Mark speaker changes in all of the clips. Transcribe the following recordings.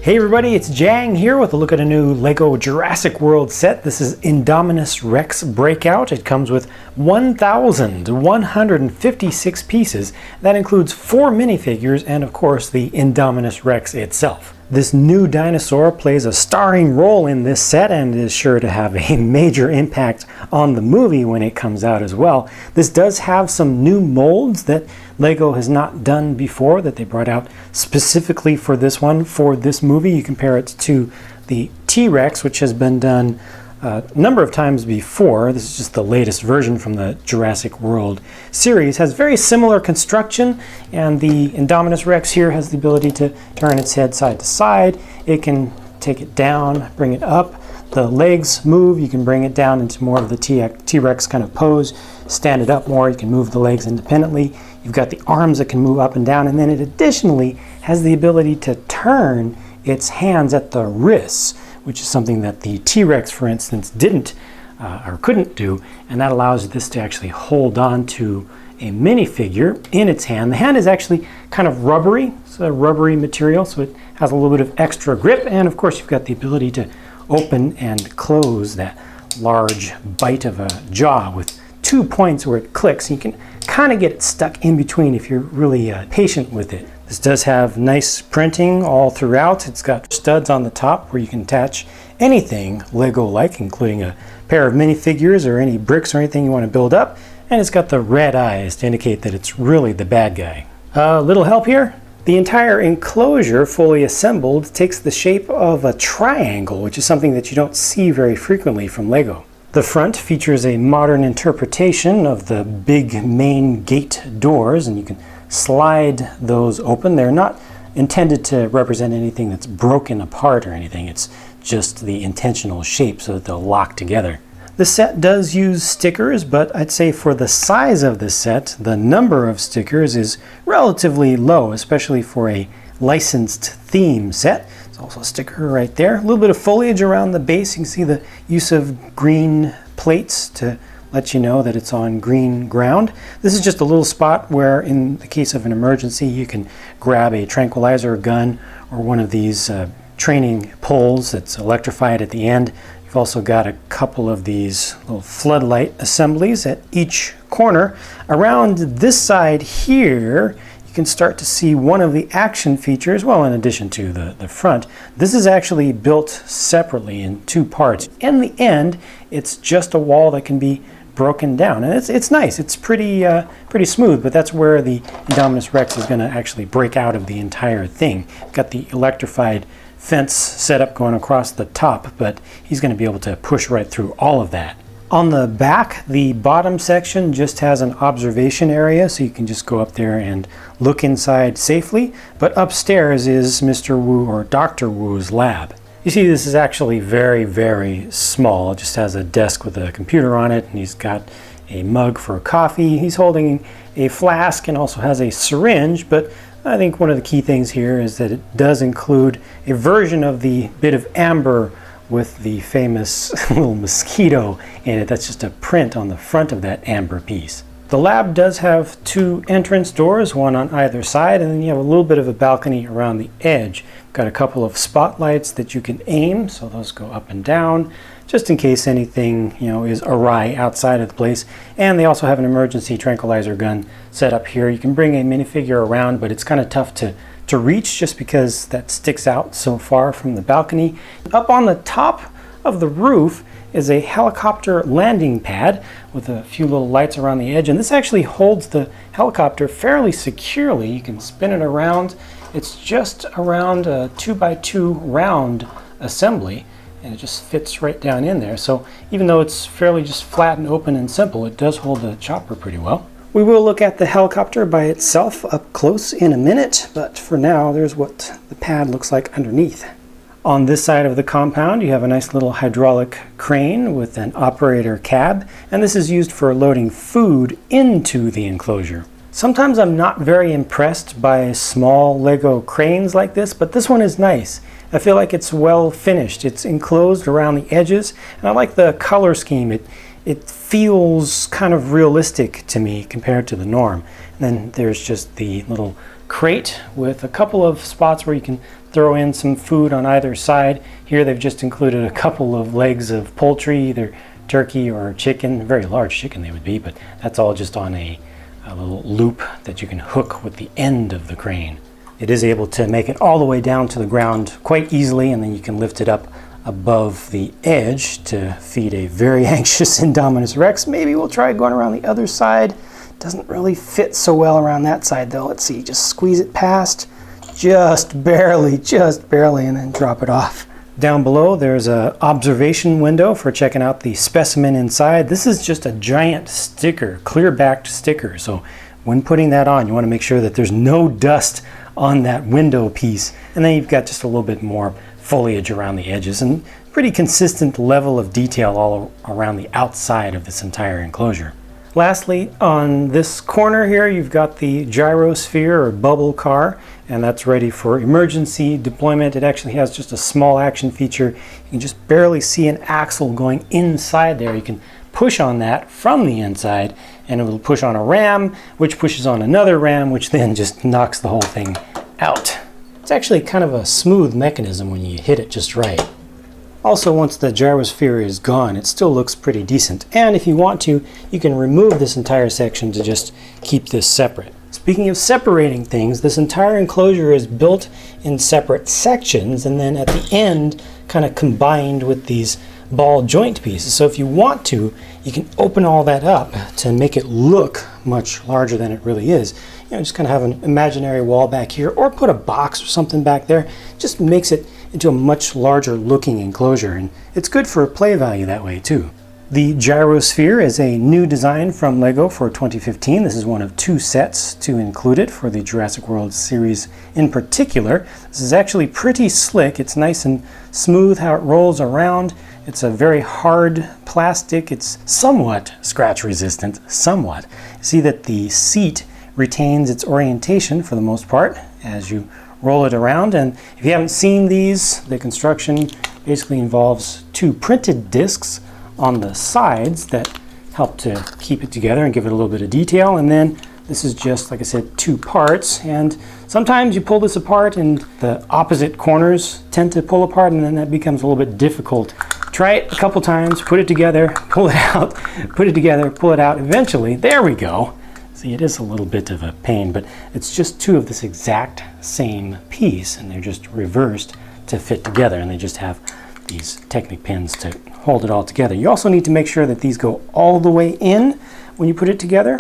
Speaker 1: Hey everybody, it's Jang here with a look at a new LEGO Jurassic World set. This is Indominus Rex Breakout. It comes with 1,156 pieces. That includes 4 minifigures and of course the Indominus Rex itself. This new dinosaur plays a starring role in this set and is sure to have a major impact on the movie when it comes out as well. This does have some new molds that LEGO has not done before that they brought out specifically for this one, for this movie. You compare it to the T-Rex, which has been done a number of times before. This is just the latest version from the Jurassic World series. Has very similar construction, and the Indominus Rex here has the ability to turn its head side to side. It can take it down, bring it up. The legs move. You can bring it down into more of the T-Rex kind of pose. Stand it up more. You can move the legs independently. You've got the arms that can move up and down, and then it additionally has the ability to turn its hands at the wrists, which is something that the T-Rex, for instance, didn't or couldn't do, and that allows this to actually hold on to a minifigure in its hand. The hand is actually kind of rubbery. It's a rubbery material, so it has a little bit of extra grip, and of course you've got the ability to open and close that large bite of a jaw with 2 points where it clicks. You can kind of get it stuck in between if you're really patient with it. This does have nice printing all throughout. It's got studs on the top where you can attach anything LEGO-like, including a pair of minifigures or any bricks or anything you want to build up. And it's got the red eyes to indicate that it's really the bad guy. Little help here. The entire enclosure, fully assembled, takes the shape of a triangle, which is something that you don't see very frequently from LEGO. The front features a modern interpretation of the big main gate doors, and you can slide those open. They're not intended to represent anything that's broken apart or anything. It's just the intentional shape so that they'll lock together. The set does use stickers, but I'd say for the size of the set, the number of stickers is relatively low, especially for a licensed theme set. There's also a sticker right there. A little bit of foliage around the base. You can see the use of green plates to let you know that it's on green ground. This is just a little spot where, in the case of an emergency, you can grab a tranquilizer gun or one of these training poles that's electrified at the end. You've also got a couple of these little floodlight assemblies at each corner. Around this side here, you can start to see one of the action features, well, in addition to the front. This is actually built separately in 2 parts. In the end, it's just a wall that can be broken down, and it's nice. It's pretty smooth, but that's where the Indominus Rex is going to actually break out of the entire thing. Got the electrified fence set up going across the top, but he's going to be able to push right through all of that. On the back, the bottom section just has an observation area, so you can just go up there and look inside safely. But upstairs is Mr. Wu or Dr. Wu's lab. You see, this is actually very, very small. It just has a desk with a computer on it, and he's got a mug for coffee. He's holding a flask and also has a syringe, but I think one of the key things here is that it does include a version of the bit of amber with the famous little mosquito in it. That's just a print on the front of that amber piece. The lab does have 2 entrance doors, one on either side, and then you have a little bit of a balcony around the edge. Got a couple of spotlights that you can aim, so those go up and down, just in case anything, is awry outside of the place. And they also have an emergency tranquilizer gun set up here. You can bring a minifigure around, but it's kind of tough to reach just because that sticks out so far from the balcony. Up on the top of the roof is a helicopter landing pad with a few little lights around the edge, and this actually holds the helicopter fairly securely. You can spin it around. It's just around a 2x2 round assembly, and it just fits right down in there. So even though it's fairly just flat and open and simple, it does hold the chopper pretty well. We will look at the helicopter by itself up close in a minute, but for now, there's what the pad looks like underneath. On this side of the compound, you have a nice little hydraulic crane with an operator cab, and this is used for loading food into the enclosure. Sometimes I'm not very impressed by small LEGO cranes like this, but this one is nice. I feel like it's well finished. It's enclosed around the edges, and I like the color scheme. It feels kind of realistic to me compared to the norm. And then there's just the little crate with a couple of spots where you can throw in some food on either side. Here they've just included a couple of legs of poultry, either turkey or chicken, a very large chicken they would be, but that's all just on a little loop that you can hook with the end of the crane. It is able to make it all the way down to the ground quite easily, and then you can lift it up above the edge to feed a very anxious Indominus Rex. Maybe we'll try going around the other side. Doesn't really fit so well around that side though. Let's see, just squeeze it past, just barely, and then drop it off. Down below there's an observation window for checking out the specimen inside. This is just a giant sticker, clear backed sticker. So when putting that on, you want to make sure that there's no dust on that window piece. And then you've got just a little bit more foliage around the edges and pretty consistent level of detail all around the outside of this entire enclosure. Lastly, on this corner here, you've got the Gyrosphere or bubble car, and that's ready for emergency deployment. It actually has just a small action feature. You can just barely see an axle going inside there. You can push on that from the inside, and it will push on a ram, which pushes on another ram, which then just knocks the whole thing out. It's actually kind of a smooth mechanism when you hit it just right. Also, once the gyrosphere is gone, it still looks pretty decent. And if you want to, you can remove this entire section to just keep this separate. Speaking of separating things, this entire enclosure is built in separate sections and then at the end kind of combined with these ball joint pieces. So if you want to, you can open all that up to make it look much larger than it really is. You know, just kind of have an imaginary wall back here or put a box or something back there. Just makes it into a much larger looking enclosure, and it's good for play value that way too. The Gyrosphere is a new design from LEGO for 2015. This is one of 2 sets to include it for the Jurassic World series in particular. This is actually pretty slick. It's nice and smooth how it rolls around. It's a very hard plastic. It's somewhat scratch resistant, somewhat. You see that the seat retains its orientation for the most part as you roll it around. And if you haven't seen these, the construction basically involves 2 printed discs on the sides that help to keep it together and give it a little bit of detail. And then this is just, like I said, 2 parts. And sometimes you pull this apart and the opposite corners tend to pull apart, and then that becomes a little bit difficult. Try it a couple times, put it together, pull it out, put it together, pull it out. Eventually, there we go. See, it is a little bit of a pain, but it's just 2 of this exact same piece, and they're just reversed to fit together, and they just have these Technic pins to hold it all together. You also need to make sure that these go all the way in when you put it together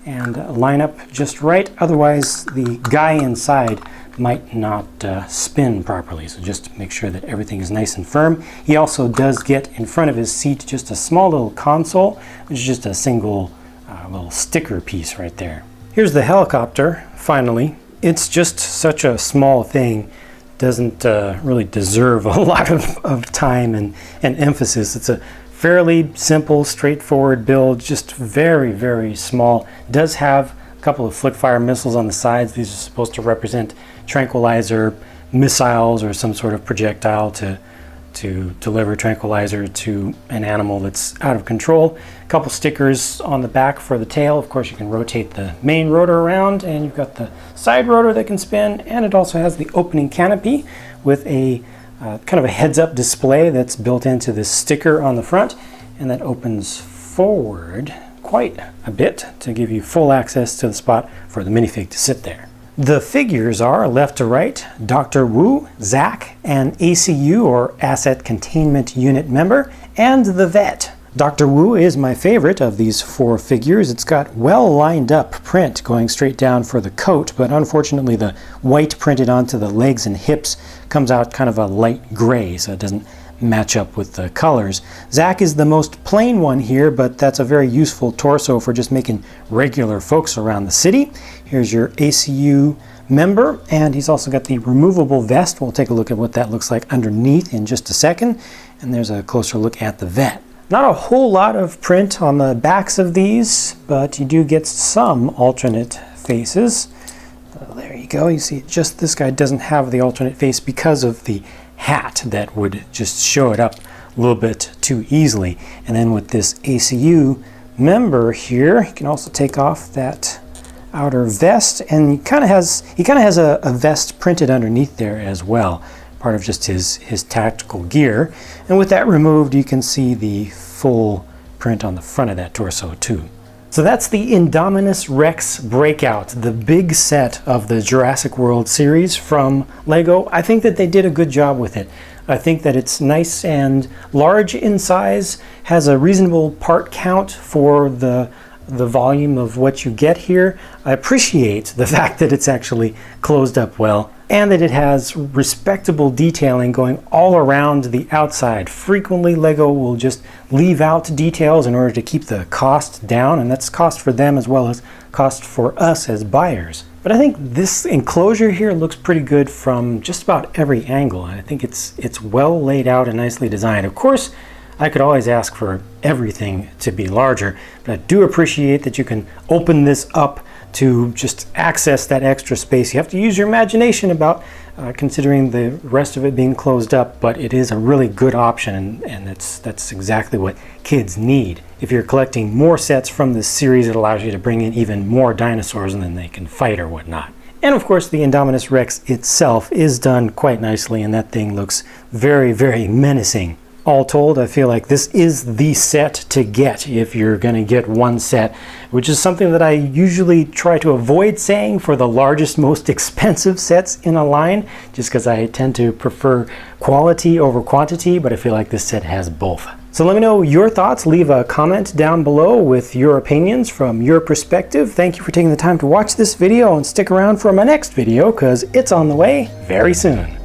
Speaker 1: and line up just right. Otherwise, the guy inside might not spin properly, so just make sure that everything is nice and firm. He also does get in front of his seat just a small little console, which is just a single little sticker piece right there. Here's the helicopter, finally. It's just such a small thing, doesn't really deserve a lot of time and emphasis. It's a fairly simple, straightforward build, just very, very small. It does have a couple of flick fire missiles on the sides. These are supposed to represent tranquilizer missiles or some sort of projectile to deliver tranquilizer to an animal that's out of control. A couple stickers on the back for the tail. Of course, you can rotate the main rotor around, and you've got the side rotor that can spin, and it also has the opening canopy with a kind of a heads-up display that's built into this sticker on the front, and that opens forward quite a bit to give you full access to the spot for the minifig to sit there. The figures are, left to right, Dr. Wu, Zach, an ACU or Asset Containment Unit member, and the vet. Dr. Wu is my favorite of these 4 figures. It's got well lined up print going straight down for the coat, but unfortunately the white printed onto the legs and hips comes out kind of a light gray, so it doesn't match up with the colors. Zach is the most plain one here, but that's a very useful torso for just making regular folks around the city. Here's your ACU member, and he's also got the removable vest. We'll take a look at what that looks like underneath in just a second, and there's a closer look at the vet. Not a whole lot of print on the backs of these, but you do get some alternate faces. There you go. You see, just this guy doesn't have the alternate face because of the hat that would just show it up a little bit too easily. And then with this ACU member here, you can also take off that outer vest, and he kind of has a vest printed underneath there as well, part of just his tactical gear. And with that removed, you can see the full print on the front of that torso too. So that's the Indominus Rex Breakout, the big set of the Jurassic World series from Lego. I think that they did a good job with it. I think that it's nice and large in size, has a reasonable part count for the volume of what you get here. I appreciate the fact that it's actually closed up well, and that it has respectable detailing going all around the outside. Frequently, Lego will just leave out details in order to keep the cost down, and that's cost for them as well as cost for us as buyers. But I think this enclosure here looks pretty good from just about every angle. I think it's well laid out and nicely designed. Of course, I could always ask for everything to be larger, but I do appreciate that you can open this up to just access that extra space. You have to use your imagination about considering the rest of it being closed up, but it is a really good option, and that's exactly what kids need. If you're collecting more sets from this series, it allows you to bring in even more dinosaurs and then they can fight or whatnot. And of course, the Indominus Rex itself is done quite nicely, and that thing looks very, very menacing. All told, I feel like this is the set to get if you're going to get one set, which is something that I usually try to avoid saying for the largest, most expensive sets in a line, just because I tend to prefer quality over quantity, but I feel like this set has both. So let me know your thoughts. Leave a comment down below with your opinions from your perspective. Thank you for taking the time to watch this video, and stick around for my next video because it's on the way very soon.